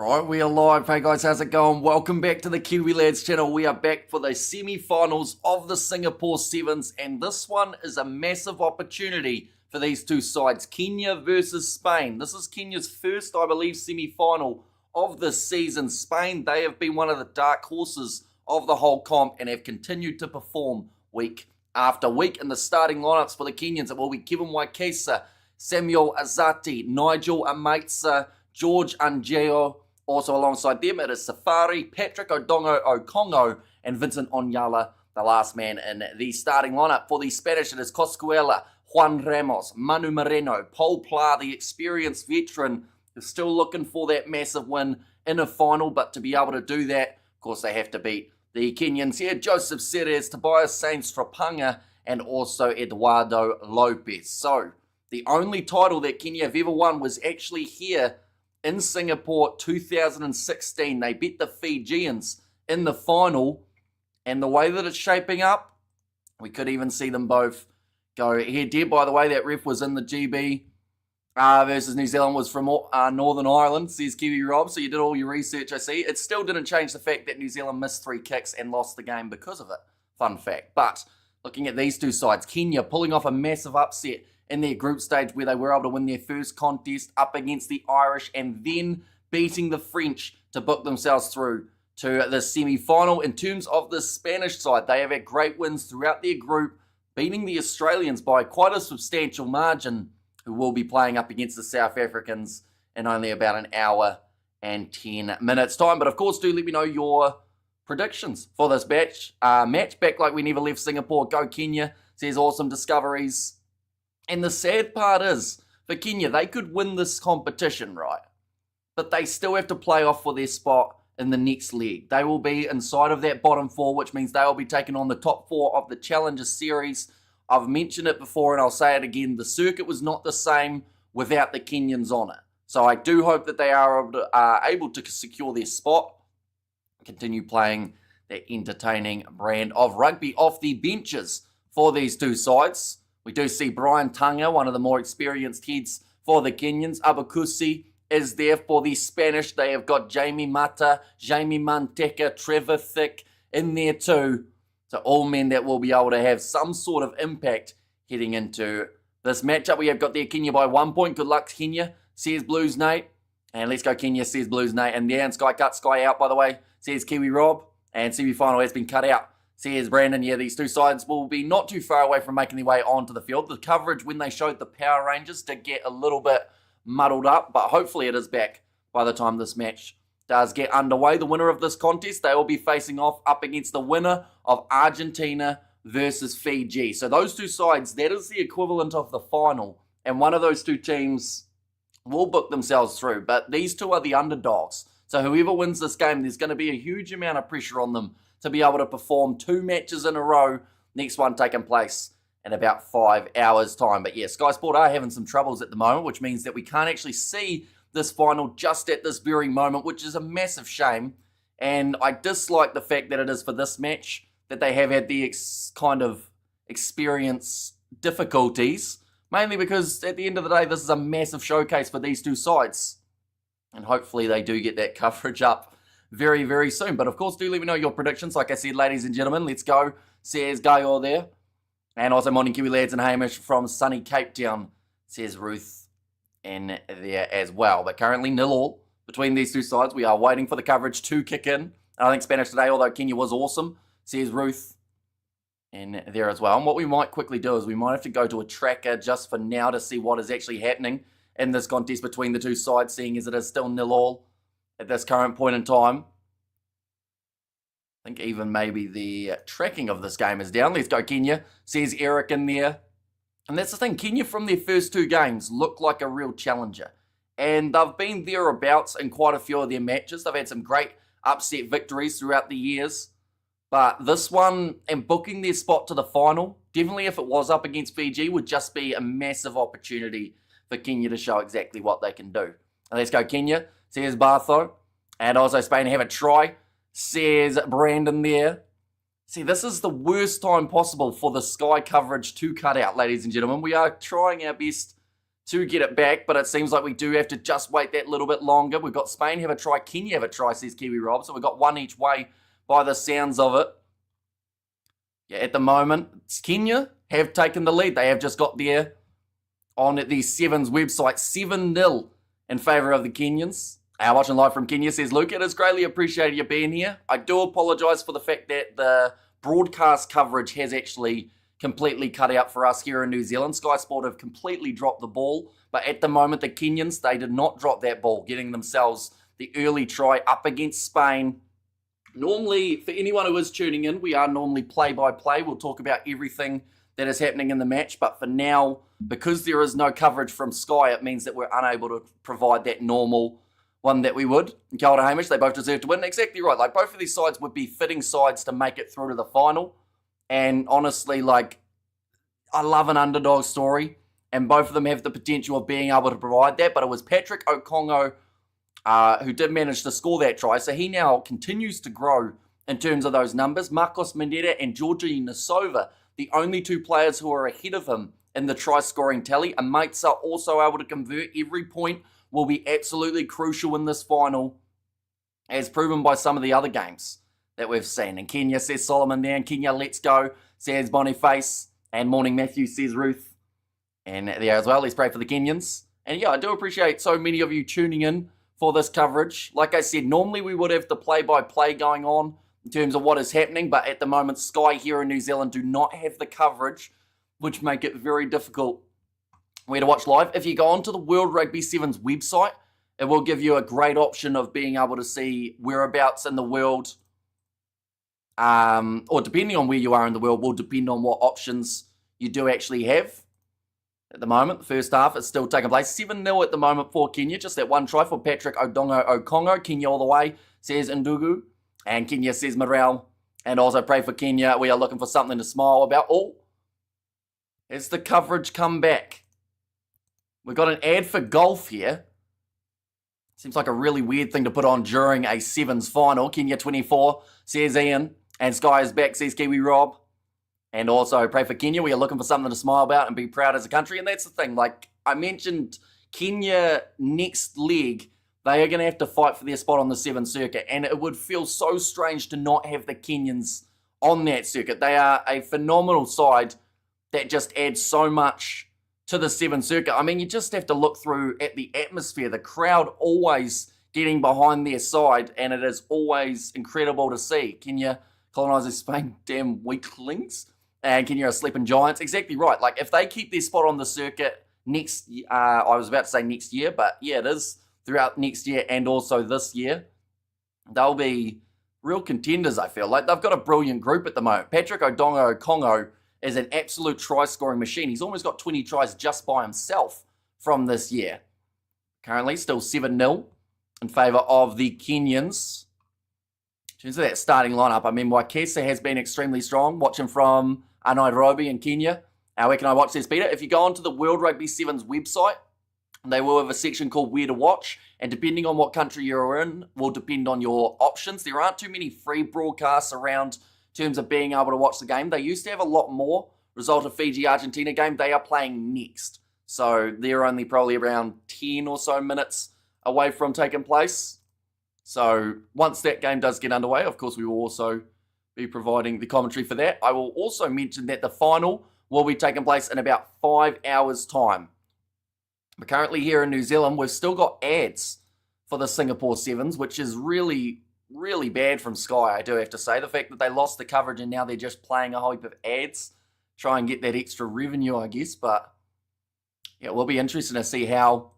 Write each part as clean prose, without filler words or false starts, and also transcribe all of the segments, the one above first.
Right, we are live. Hey guys, how's it going? Welcome back to the Kiwi Lads channel. We are back for the semi-finals of the Singapore Sevens, and this one is a massive opportunity for these two sides. Kenya versus Spain. This is Kenya's first, I believe, semi-final of the season. Spain, they have been one of the dark horses of the whole comp and have continued to perform week after week. In the starting lineups for the Kenyans, it will be Kevin Waikesa, Samuel Azati, Nigel Amaitsa, George Angeo. Also alongside them, it is Safari, Patrick Odongo Okongo, and Vincent Onyala, the last man in the starting lineup. For the Spanish, it is Coscuela, Juan Ramos, Manu Moreno, Paul Pla, the experienced veteran, who's still looking for that massive win in a final, but to be able to do that, of course, they have to beat the Kenyans here. Joseph Ceres, Tobias Sainz Strapanga, and also Eduardo Lopez. So, the only title that Kenya have ever won was actually here in Singapore 2016. They beat the Fijians in the final, and the way that it's shaping up, we could even see them both go head-to-head. By the way, that ref was in the GB versus New Zealand, was from Northern Ireland, says Kiwi Rob, so you did all your research, I see. It still didn't change the fact that New Zealand missed 3 kicks and lost the game because of it. Fun fact. But looking at these two sides, Kenya pulling off a massive upset in their group stage where they were able to win their first contest up against the Irish and then beating the French to book themselves through to the semi-final. In terms of the Spanish side, they have had great wins throughout their group, beating the Australians by quite a substantial margin, who will be playing up against the South Africans in only about an hour and 10 minutes time. But of course, do let me know your predictions for this match. Back like we never left Singapore. Go Kenya, says awesome discoveries. And the sad part is, for Kenya, they could win this competition, right? But they still have to play off for their spot in the next leg. They will be inside of that bottom 4, which means they will be taking on the top 4 of the Challenger Series. I've mentioned it before and I'll say it again. The circuit was not the same without the Kenyans on it. So I do hope that they are able to secure their spot, continue playing their entertaining brand of rugby off the benches for these two sides. We do see Brian Tunga, one of the more experienced heads for the Kenyans. Abakusi is there for the Spanish. They have got Jamie Mata, Jamie Manteca, Trevor Thick in there too. So all men that will be able to have some sort of impact heading into this matchup. We have got there Kenya by 1 point. Good luck, Kenya, says Blues Nate. And let's go Kenya, says Blues Nate. And yeah, and Sky cut, Sky out, by the way, says Kiwi Rob. And semi-final has been cut out, says Brandon. Yeah, these two sides will be not too far away from making their way onto the field. The coverage when they showed the Power Rangers did get a little bit muddled up, but hopefully it is back by the time this match does get underway. The winner of this contest, they will be facing off up against the winner of Argentina versus Fiji. So those two sides, that is the equivalent of the final, and one of those two teams will book themselves through, but these two are the underdogs. So whoever wins this game, there's going to be a huge amount of pressure on them to be able to perform 2 matches in a row, next one taking place in about 5 hours' time. But yeah, Sky Sport are having some troubles at the moment, which means that we can't actually see this final just at this very moment, which is a massive shame. And I dislike the fact that it is for this match that they have had the kind of experience difficulties, mainly because at the end of the day, this is a massive showcase for these two sides. And hopefully they do get that coverage up very, very soon. But of course, do let me know your predictions. Like I said, ladies and gentlemen, let's go. Says Gaio there. And also morning Kiwi Lads and Hamish from sunny Cape Town, says Ruth in there as well. But currently 0-0 between these two sides. We are waiting for the coverage to kick in. And I think Spanish today, although Kenya was awesome, says Ruth in there as well. And what we might quickly do is we might have to go to a tracker just for now to see what is actually happening in this contest between the two sides, seeing as it is still 0-0 at this current point in time. I think even maybe the tracking of this game is down. Let's go Kenya, says Eric in there. And that's the thing, Kenya from their first 2 games look like a real challenger. And they've been thereabouts in quite a few of their matches. They've had some great upset victories throughout the years. But this one, and booking their spot to the final, definitely if it was up against Fiji, would just be a massive opportunity for Kenya to show exactly what they can do. And let's go Kenya, says Bartho. And also Spain have a try, says Brandon there. See, this is the worst time possible for the Sky coverage to cut out, ladies and gentlemen. We are trying our best to get it back, but it seems like we do have to just wait that little bit longer. We've got Spain have a try, Kenya have a try, says Kiwi Rob, so we've got one each way by the sounds of it. Yeah, at the moment, Kenya have taken the lead. They have just got there on the Sevens website, 7-0 in favour of the Kenyans. Watching live from Kenya, says Luke, it is greatly appreciated you being here. I do apologise for the fact that the broadcast coverage has actually completely cut out for us here in New Zealand. Sky Sport have completely dropped the ball, but at the moment, the Kenyans, they did not drop that ball, getting themselves the early try up against Spain. Normally, for anyone who is tuning in, we are normally play-by-play. We'll talk about everything that is happening in the match, but for now, because there is no coverage from Sky, it means that we're unable to provide that normal one that we would. Kia ora, Hamish, they both deserve to win. Exactly right. Like, both of these sides would be fitting sides to make it through to the final. And honestly, like, I love an underdog story, and both of them have the potential of being able to provide that, but it was Patrick Okongo who did manage to score that try, so he now continues to grow in terms of those numbers. Marcos Menera and Georgi Nasova, the only two players who are ahead of him in the try-scoring tally, and mates are also able to convert. Every point will be absolutely crucial in this final, as proven by some of the other games that we've seen. And Kenya, says Solomon there, and Kenya, let's go, says Boniface, and Morning Matthew, says Ruth. And there as well, let's pray for the Kenyans. And yeah, I do appreciate so many of you tuning in for this coverage. Like I said, normally we would have the play-by-play going on in terms of what is happening, but at the moment, Sky here in New Zealand do not have the coverage, which make it very difficult where to watch live. If you go onto the World Rugby Sevens website, it will give you a great option of being able to see whereabouts in the world, or depending on where you are in the world, will depend on what options you do actually have. At the moment, the first half is still taking place. 7-0 at the moment for Kenya. Just that one try for Patrick Okongo. Kenya all the way, says Ndugu. And Kenya says Morale. And also pray for Kenya. We are looking for something to smile about. Oh, has the coverage come back? We've got an ad for golf here. Seems like a really weird thing to put on during a Sevens final. Kenya 24, says Ian. And Sky is back, says Kiwi Rob. And also pray for Kenya. We are looking for something to smile about and be proud as a country. And that's the thing. Like I mentioned, Kenya next leg, they are going to have to fight for their spot on the Sevens circuit. And it would feel so strange to not have the Kenyans on that circuit. They are a phenomenal side that just adds so much to the Sevens circuit. I mean, you just have to look through at the atmosphere. The crowd always getting behind their side. And it is always incredible to see. Kenya colonizes Spain, damn weaklings. And Kenya are sleeping giants. Exactly right. Like, if they keep their spot on the circuit next, I was about to say next year, but yeah, it is throughout next year and also this year, they'll be real contenders, I feel. Like, they've got a brilliant group at the moment. Patrick Okongo is an absolute try-scoring machine. He's almost got 20 tries just by himself from this year. Currently, still 7-0 in favour of the Kenyans. In terms of that starting lineup, I mean, Waikesa has been extremely strong. Watching from Nairobi in Kenya. Where can I watch this, Peter? If you go onto the World Rugby Sevens website, they will have a section called Where to Watch. And depending on what country you're in, will depend on your options. There aren't too many free broadcasts around in terms of being able to watch the game. They used to have a lot more. Result of Fiji-Argentina game, they are playing next. So they're only probably around 10 or so minutes away from taking place. So once that game does get underway, of course, we will also be providing the commentary for that. I will also mention that the final will be taking place in about 5 hours' time. But currently here in New Zealand, we've still got ads for the Singapore Sevens, which is really, really bad from Sky, I do have to say. The fact that they lost the coverage and now they're just playing a whole heap of ads, try and get that extra revenue, I guess. But yeah, it will be interesting to see how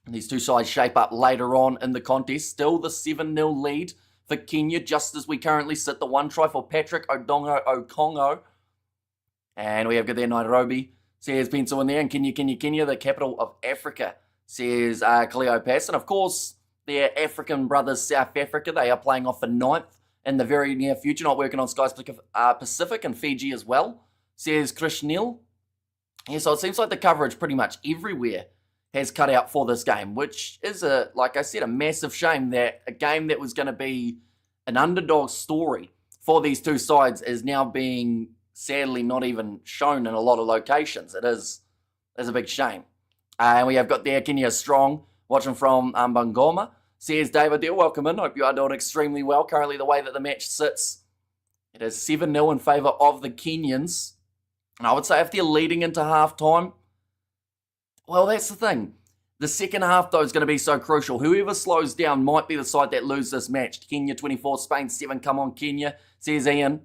these two sides shape up later on in the contest. Still the 7-0 lead for Kenya, just as we currently sit. The one try for Patrick Okongo. And we have got there Nairobi, says Pencil in there. And Kenya, the capital of Africa, says Cleopas. And of course, their African brothers, South Africa, they are playing off for 9th in the very near future. Not working on Sky Pacific and Fiji as well, says Krishnil. Yeah, so it seems like the coverage pretty much everywhere has cut out for this game, which is, like I said, a massive shame that a game that was going to be an underdog story for these two sides is now being sadly not even shown in a lot of locations. It is a big shame. And we have got there Kenya Strong, watching from Bungoma. Says David there, welcome in. Hope you are doing extremely well. Currently, the way that the match sits, it is 7-0 in favour of the Kenyans. And I would say if they're leading into half-time, well, that's the thing. The second half, though, is going to be so crucial. Whoever slows down might be the side that lose this match. Kenya 24, Spain 7. Come on, Kenya, says Ian.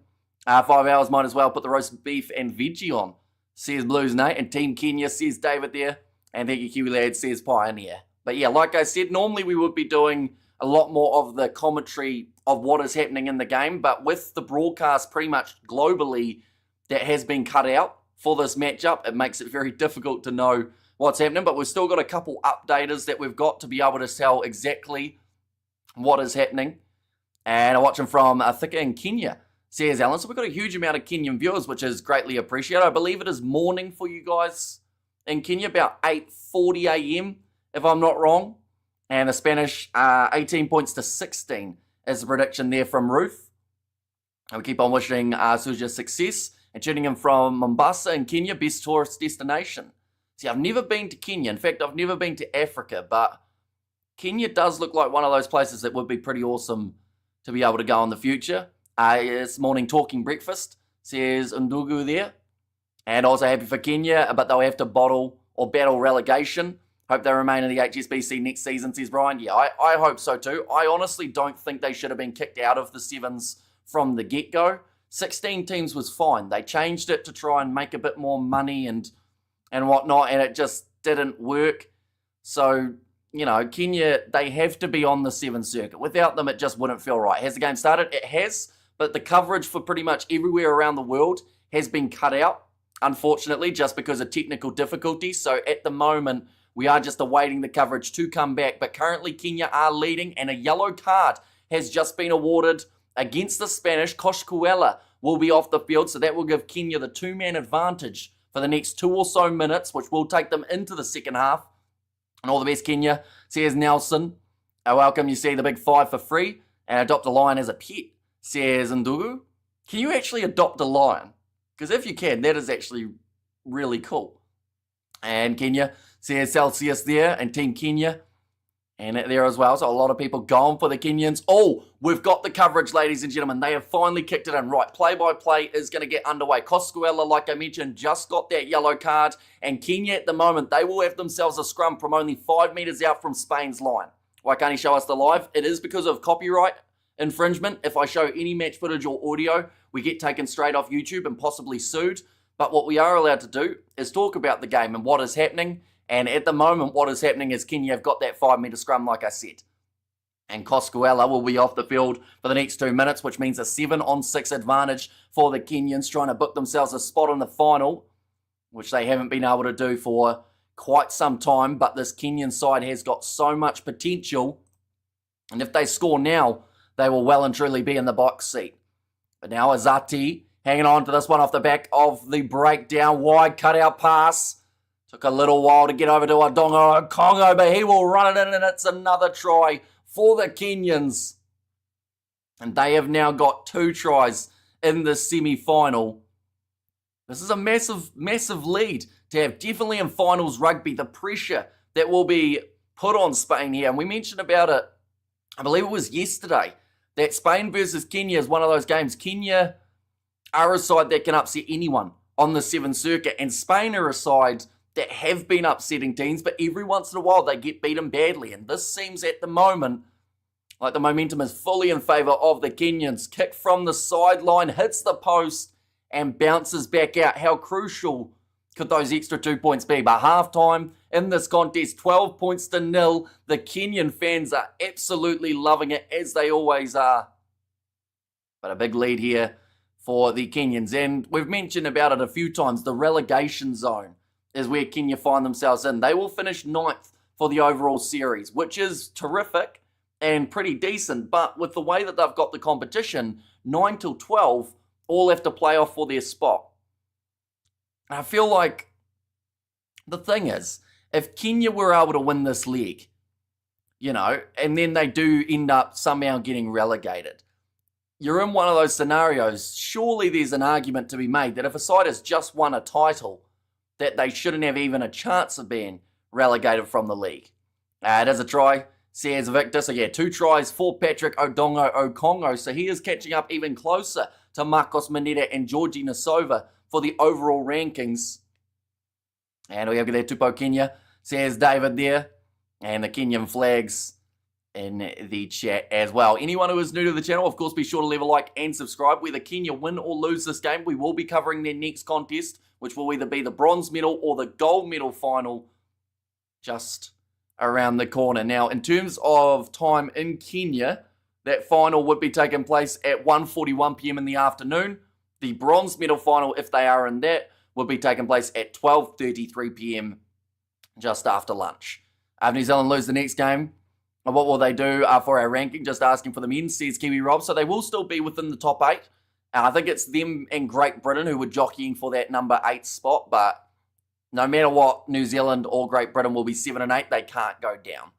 5 hours might as well put the roast beef and veggie on, says Blues Nate. And Team Kenya, says David there. And thank you, Kiwi Lad, says Pioneer. But yeah, like I said, normally we would be doing a lot more of the commentary of what is happening in the game. But with the broadcast pretty much globally that has been cut out for this matchup, it makes it very difficult to know what's happening. But we've still got a couple updaters that we've got to be able to tell exactly what is happening. And I'm watching from Thika in Kenya, says Alan. So we've got a huge amount of Kenyan viewers, which is greatly appreciated. I believe it is morning for you guys in Kenya, about 8:40 a.m., if I'm not wrong. And the Spanish, 18 points to 16 is the prediction there from Ruth. And we keep on wishing Suja success. And tuning in from Mombasa in Kenya, best tourist destination. See, I've never been to Kenya. In fact, I've never been to Africa. But Kenya does look like one of those places that would be pretty awesome to be able to go in the future. It's morning talking breakfast, says Ndugu there. And also happy for Kenya, but they'll have to battle relegation. Hope they remain in the HSBC next season, says Brian. Yeah, I hope so too. I honestly don't think they should have been kicked out of the Sevens from the get-go. 16 teams was fine. They changed it to try and make a bit more money and whatnot, and it just didn't work. So, you know, Kenya, they have to be on the Seven circuit. Without them, it just wouldn't feel right. Has the game started? It has, but the coverage for pretty much everywhere around the world has been cut out, unfortunately, just because of technical difficulties. So at the moment, we are just awaiting the coverage to come back. But currently, Kenya are leading, and a yellow card has just been awarded against the Spanish. Koshkuela will be off the field, so that will give Kenya the two-man advantage for the next 2 or so minutes, which will take them into the second half. And all the best, Kenya, says Nelson. Welcome, you see the big 5 for free, and adopt a lion as a pet, says Ndugu. Can you actually adopt a lion? Because if you can, that is actually really cool. And Kenya says Celsius there, and Team Kenya, and there as well. So a lot of people going for the Kenyans. Oh, we've got the coverage, ladies and gentlemen. They have finally kicked it in. Right, play-by-play is going to get underway. Koskouela, like I mentioned, just got that yellow card. And Kenya at the moment, they will have themselves a scrum from only 5 metres out from Spain's line. Why can't he show us the live? It is because of copyright infringement. If I show any match footage or audio, we get taken straight off YouTube and possibly sued. But what we are allowed to do is talk about the game and what is happening. And at the moment, what is happening is Kenya have got that 5-metre scrum, like I said. And Koskouela will be off the field for the next 2 minutes, which means a 7-on-6 advantage for the Kenyans, trying to book themselves a spot in the final, which they haven't been able to do for quite some time. But this Kenyan side has got so much potential. And if they score now, they will well and truly be in the box seat. But now Azati hanging on to this one off the back of the breakdown. Wide cutout pass. Took a little while to get over to Adongo Congo, but he will run it in, and it's another try for the Kenyans. And they have now got 2 tries in the semi-final. This is a massive, massive lead to have, definitely in finals rugby. The pressure that will be put on Spain here. And we mentioned about it, I believe it was yesterday, that Spain versus Kenya is one of those games. Kenya are a side that can upset anyone on the Seven circuit, and Spain are a side that have been upsetting teams, but every once in a while they get beaten badly. And this seems at the moment like the momentum is fully in favour of the Kenyans. Kick from the sideline, hits the post, and bounces back out. How crucial could those extra 2 points be? But halftime in this contest, 12 points to 0. The Kenyan fans are absolutely loving it, as they always are. But a big lead here for the Kenyans. And we've mentioned about it a few times, the relegation zone is where Kenya find themselves in. They will finish 9th for the overall series, which is terrific and pretty decent. But with the way that they've got the competition, 9 till 12 all have to play off for their spot. And I feel like the thing is, if Kenya were able to win this leg, you know, and then they do end up somehow getting relegated, you're in one of those scenarios. Surely there's an argument to be made that if a side has just won a title, that they shouldn't have even a chance of being relegated from the league. It is a try, says Victor. So yeah, 2 tries for Patrick Odongo Okongo. So he is catching up even closer to Marcos Mineta and Georgie Nasova for the overall rankings. And we have there Tupo Kenya, says David there. And the Kenyan flags in the chat as well. Anyone who is new to the channel, of course, be sure to leave a like and subscribe. Whether Kenya win or lose this game, we will be covering their next contest, which will either be the bronze medal or the gold medal final just around the corner. Now, in terms of time in Kenya, that final would be taking place at 1:41 p.m. in the afternoon. The bronze medal final, if they are in that, would be taking place at 12:33 p.m. just after lunch. If New Zealand lose the next game, what will they do for our ranking? Just asking for the men, says Kiwi Rob. So they will still be within the top 8. I think it's them and Great Britain who were jockeying for that number 8 spot. But no matter what, New Zealand or Great Britain will be 7 and 8. They can't go down.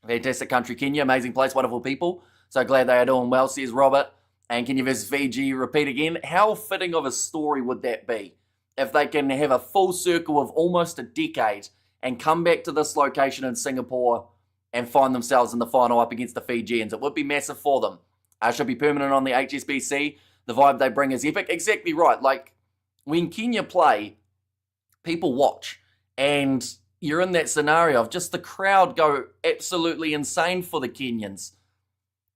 Fantastic country, Kenya. Amazing place, wonderful people. So glad they are doing well, says Robert. And Kenya versus Fiji, repeat again. How fitting of a story would that be if they can have a full circle of almost a decade and come back to this location in Singapore and find themselves in the final up against the Fijians? It would be massive for them. Should be permanent on the HSBC. The vibe they bring is epic. Exactly right. Like, when Kenya play, people watch. And you're in that scenario of just the crowd go absolutely insane for the Kenyans.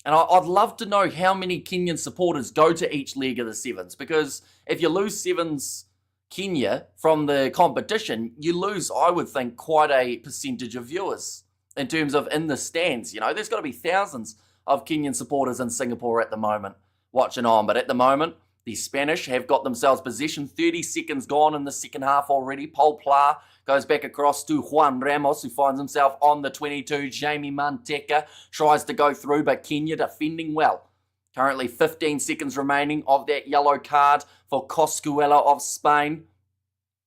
And I'd love to know how many Kenyan supporters go to each leg of the Sevens. Because if you lose Sevens Kenya from the competition, you lose, I would think, quite a percentage of viewers in terms of in the stands. You know, there's got to be thousands of Kenyan supporters in Singapore at the moment watching on. But at the moment, the Spanish have got themselves possession. 30 seconds gone in the second half already. Paul Pla goes back across to Juan Ramos, who finds himself on the 22. Jamie Manteca tries to go through, but Kenya defending well. Currently 15 seconds remaining of that yellow card for Coscuela of Spain.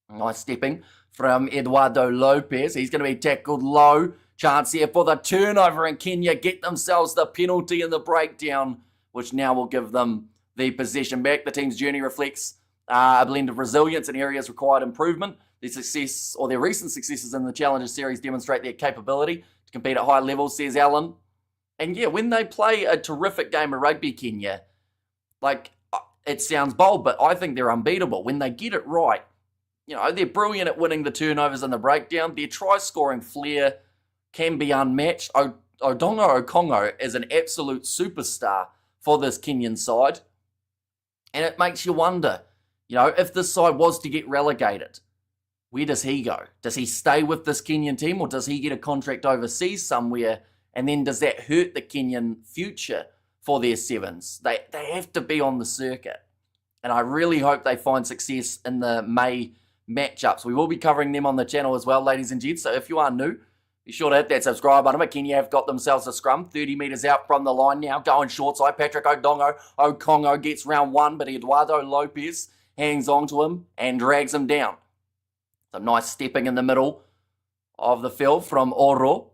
Nice stepping from Eduardo Lopez. He's going to be tackled low. Chance here for the turnover, and Kenya get themselves the penalty in the breakdown, which now will give them the possession back. The team's journey reflects a blend of resilience and areas required improvement. Their success, or their recent successes in the Challenger Series, demonstrate their capability to compete at high levels, says Alan. And yeah, when they play a terrific game of rugby, Kenya, like, it sounds bold, but I think they're unbeatable. When they get it right, you know, they're brilliant at winning the turnovers and the breakdown. Their try-scoring flair can be unmatched. Odongo Okongo is an absolute superstar for this Kenyan side. And it makes you wonder, you know, if this side was to get relegated, where does he go? Does he stay with this Kenyan team, or does he get a contract overseas somewhere? And then does that hurt the Kenyan future for their Sevens? They have to be on the circuit. And I really hope they find success in the May matchups. We will be covering them on the channel as well, ladies and gents. So if you are new, be sure to hit that subscribe button. But Kenya have got themselves a scrum. 30 metres out from the line now. Going short side. Patrick Odongo Okongo gets round one, but Eduardo Lopez hangs on to him and drags him down. Some nice stepping in the middle of the field from Oro.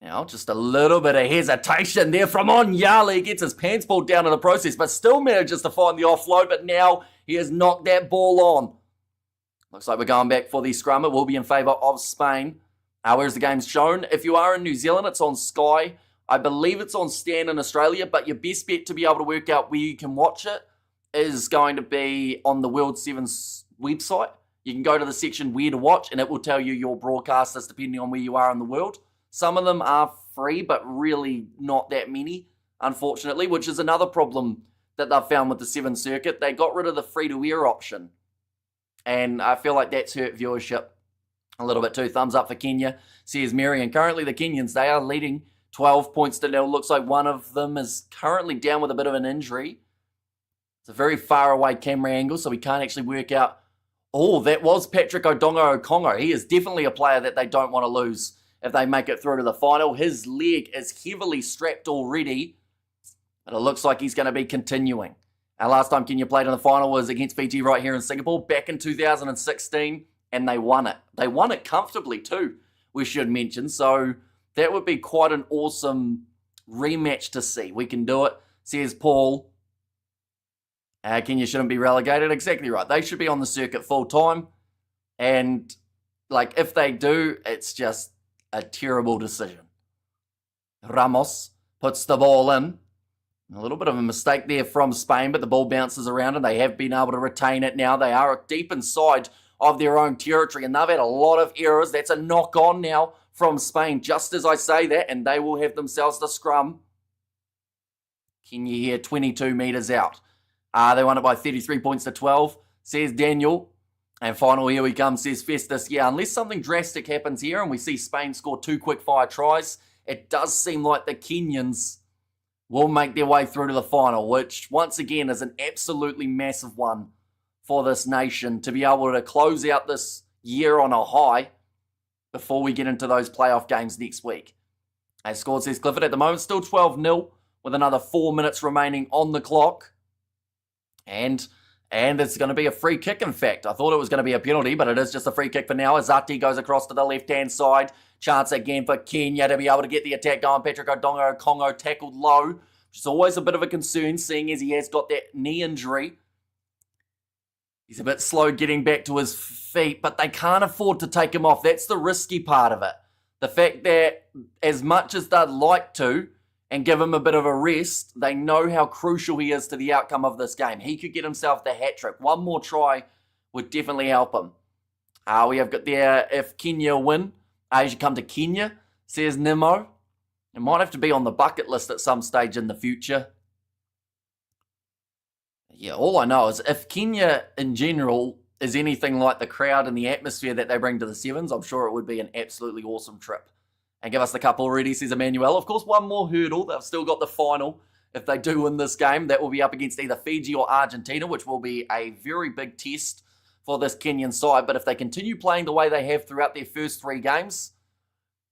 Now, just a little bit of hesitation there from Onyali. He gets his pants pulled down in the process, but still manages to find the offload. But now he has knocked that ball on. Looks like we're going back for the scrum. It will be in favour of Spain. Where's the game's shown? If you are in New Zealand, it's on Sky. I believe it's on Stan in Australia, but your best bet to be able to work out where you can watch it is going to be on the World Sevens website. You can go to the section where to watch, and it will tell you your broadcasters depending on where you are in the world. Some of them are free, but really not that many, unfortunately, which is another problem that they've found with the Seven Circuit. They got rid of the free-to-air option, and I feel like that's hurt viewership a little bit too. Thumbs up for Kenya, says Mary. And currently the Kenyans, they are leading 12 points to nil. Looks like one of them is currently down with a bit of an injury. It's a very far away camera angle, so we can't actually work out. Oh, that was Patrick Odongo Okongo. He is definitely a player that they don't want to lose if they make it through to the final. His leg is heavily strapped already, but it looks like he's going to be continuing. Our last time Kenya played in the final was against Fiji right here in Singapore back in 2016, and they won it. They won it comfortably too, we should mention. So that would be quite an awesome rematch to see. We can do it, says Paul. Kenya shouldn't be relegated. Exactly right. They should be on the circuit full time. And like, if they do, it's just a terrible decision. Ramos puts the ball in. A little bit of a mistake there from Spain, but the ball bounces around and they have been able to retain it now. They are deep inside of their own territory and they've had a lot of errors. That's a knock on now from Spain, just as I say that, and they will have themselves the scrum. Kenya here, 22 metres out. They won it by 33 points to 12, says Daniel. And final, here we come, says Festus. Yeah, unless something drastic happens here and we see Spain score 2 quick-fire tries, it does seem like the Kenyans will make their way through to the final, which, once again, is an absolutely massive one for this nation to be able to close out this year on a high before we get into those playoff games next week. As scored, says Clifford, at the moment, still 12-0 with another 4 minutes remaining on the clock. And it's going to be a free kick, in fact. I thought it was going to be a penalty, but it is just a free kick for now. Azati goes across to the left-hand side. Chance again for Kenya to be able to get the attack going. Patrick Odongo tackled low, which is always a bit of a concern, seeing as he has got that knee injury. He's a bit slow getting back to his feet, but they can't afford to take him off. That's the risky part of it. The fact that as much as they'd like to, and give him a bit of a rest, they know how crucial he is to the outcome of this game. He could get himself the hat-trick. One more try would definitely help him. We have got there, if Kenya win, you should come to Kenya, says Nemo. It might have to be on the bucket list at some stage in the future. Yeah, all I know is if Kenya in general is anything like the crowd and the atmosphere that they bring to the Sevens, I'm sure it would be an absolutely awesome trip. And give us the cup already, says Emmanuel. Of course, one more hurdle. They've still got the final. If they do win this game, that will be up against either Fiji or Argentina, which will be a very big test for this Kenyan side. But if they continue playing the way they have throughout their first 3 games,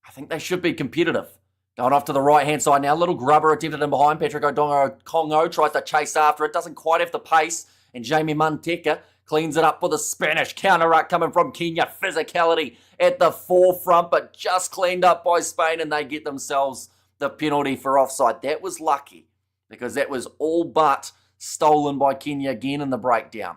I think they should be competitive. Going off to the right-hand side now. Little grubber attempted in behind. Patrick Odongo Congo tries to chase after it. Doesn't quite have the pace. And Jamie Manteka cleans it up for the Spanish counter-ruck coming from Kenya. Physicality at the forefront, but just cleaned up by Spain, and they get themselves the penalty for offside. That was lucky, because that was all but stolen by Kenya again in the breakdown.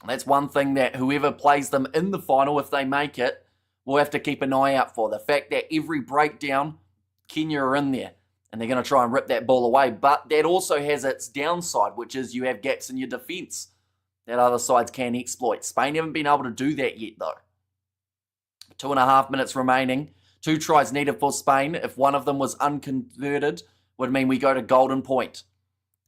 And that's one thing that whoever plays them in the final, if they make it, will have to keep an eye out for. The fact that every breakdown, Kenya are in there, and they're going to try and rip that ball away. But that also has its downside, which is you have gaps in your defence that other sides can exploit. Spain haven't been able to do that yet, though. 2.5 minutes remaining. 2 tries needed for Spain. If one of them was unconverted, would mean we go to golden point.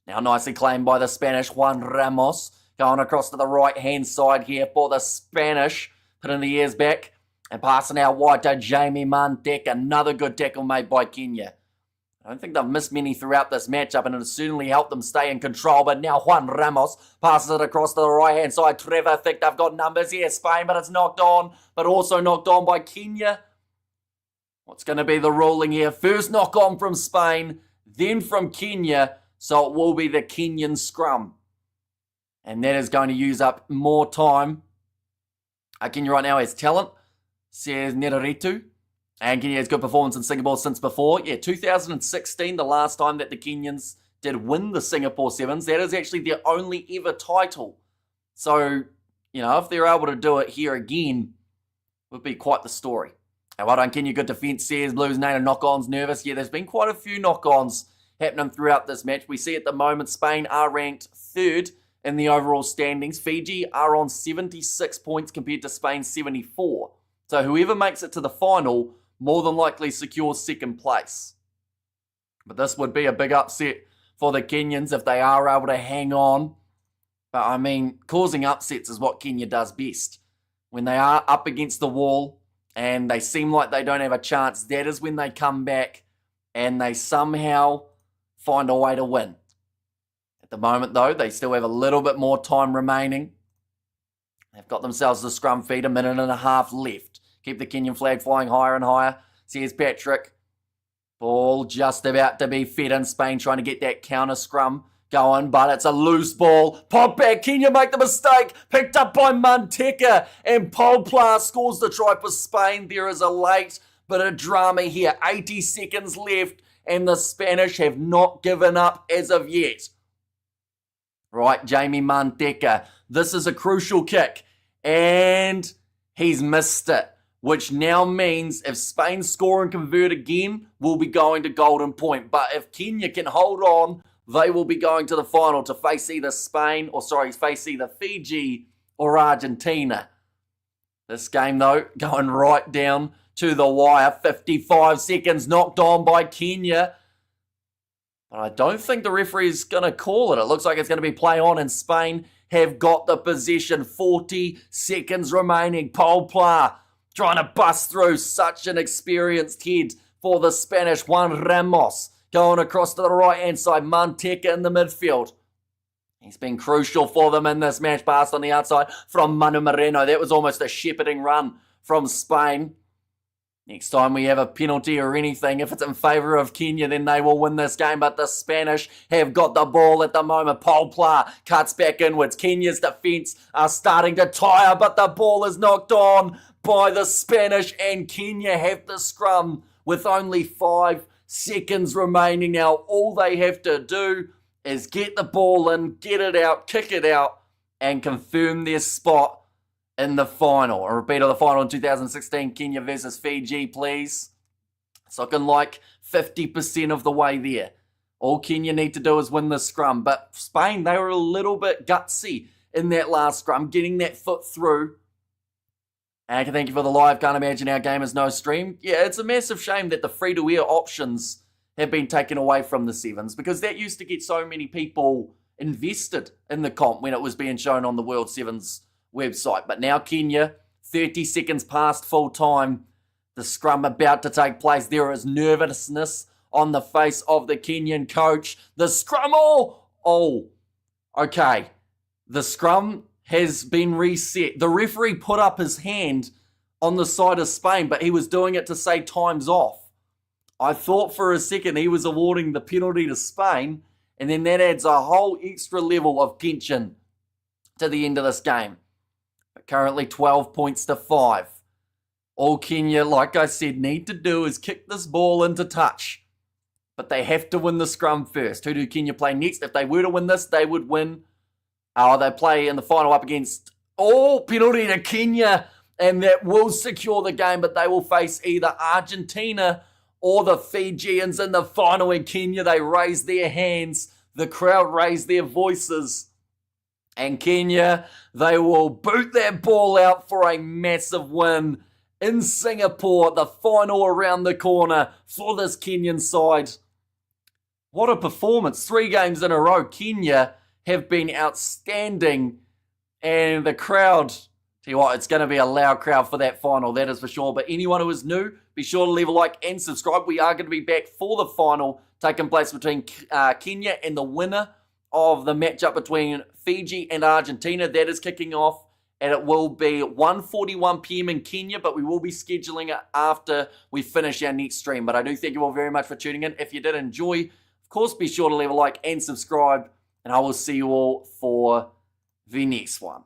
Now nicely claimed by the Spanish, Juan Ramos. Going across to the right-hand side here for the Spanish. Putting the ears back and passing out wide to Jamie Manteka. Another good tackle made by Kenya. I don't think they've missed many throughout this matchup, and it has certainly helped them stay in control. But now Juan Ramos passes it across to the right-hand side. Trevor think they've got numbers here, Spain, but it's knocked on, but also knocked on by Kenya. What's going to be the ruling here? First knock on from Spain, then from Kenya, so it will be the Kenyan scrum. And that is going to use up more time. Kenya right now has talent, says Neraritu. And Kenya has good performance in Singapore since before. Yeah, 2016, the last time that the Kenyans did win the Singapore Sevens. That is actually their only ever title. So, if they're able to do it here again, it would be quite the story. And well done, Kenya. Good defence, says Blues Native. Knock-ons, nervous. Yeah, there's been quite a few knock-ons happening throughout this match. We see at the moment Spain are ranked 3rd in the overall standings. Fiji are on 76 points compared to Spain's 74. So whoever makes it to the final more than likely secures 2nd place. But this would be a big upset for the Kenyans if they are able to hang on. But causing upsets is what Kenya does best. When they are up against the wall and they seem like they don't have a chance, that is when they come back and they somehow find a way to win. At the moment, though, they still have a little bit more time remaining. They've got themselves the scrum feed, 1.5 minutes left. Keep the Kenyan flag flying higher and higher, says Patrick. Ball just about to be fed in. Spain trying to get that counter scrum going, but it's a loose ball. Pop back, Kenya make the mistake. Picked up by Manteka, and Polpla scores the try for Spain. There is a late bit of drama here. 80 seconds left, and the Spanish have not given up as of yet. Right, Jamie Manteka. This is a crucial kick, and He's missed it, which now means if Spain score and convert again, we'll be going to golden point. But if Kenya can hold on, they will be going to the final to face either face either Fiji or Argentina. This game, though, going right down to the wire. 55 seconds knocked on by Kenya. But I don't think the referee is going to call it. It looks like it's going to be play on, and Spain have got the possession. 40 seconds remaining. Paul Pla trying to bust through. Such an experienced head for the Spanish. Juan Ramos going across to the right-hand side. Manteca in the midfield. He's been crucial for them in this match. Pass on the outside from Manu Moreno. That was almost a shepherding run from Spain. Next time we have a penalty or anything, if it's in favour of Kenya, then they will win this game. But the Spanish have got the ball at the moment. Paul Pla cuts back inwards. Kenya's defence are starting to tire, but the ball is knocked on by the Spanish, and Kenya have the scrum with only 5 seconds remaining now. All they have to do is get the ball in, get it out, kick it out, and confirm their spot in the final. A repeat of the final in 2016, Kenya versus Fiji, please. It's looking like 50% of the way there. All Kenya need to do is win the scrum. But Spain, they were a little bit gutsy in that last scrum, getting that foot through. And I can thank you for the live. Can't imagine our game is no stream. Yeah, it's a massive shame that the free-to-air options have been taken away from the Sevens, because that used to get so many people invested in the comp when it was being shown on the World Sevens website. But now Kenya, 30 seconds past full time, the scrum about to take place. There is nervousness on the face of the Kenyan coach. The scrum, okay. The scrum has been reset. The referee put up his hand on the side of Spain, but he was doing it to say time's off. I thought for a second he was awarding the penalty to Spain, and then that adds a whole extra level of tension to the end of this game. But currently 12 points to 5. All Kenya, like I said, need to do is kick this ball into touch. But they have to win the scrum first. Who do Kenya play next? If they were to win this, they would win. They play in the final up against, penalty to Kenya, and that will secure the game, but they will face either Argentina or the Fijians in the final. In Kenya, they raise their hands. The crowd raise their voices. And Kenya, they will boot that ball out for a massive win in Singapore. The final around the corner for this Kenyan side. What a performance. 3 games in a row. Kenya have been outstanding. And the crowd, tell you what, it's going to be a loud crowd for that final, that is for sure. But anyone who is new, be sure to leave a like and subscribe. We are going to be back for the final taking place between Kenya and the winner of the matchup between Fiji and Argentina. That is kicking off, and it will be 1:41 p.m. in Kenya, but we will be scheduling it after we finish our next stream. But I do thank you all very much for tuning in. If you did enjoy, of course, be sure to leave a like and subscribe, and I will see you all for the next one.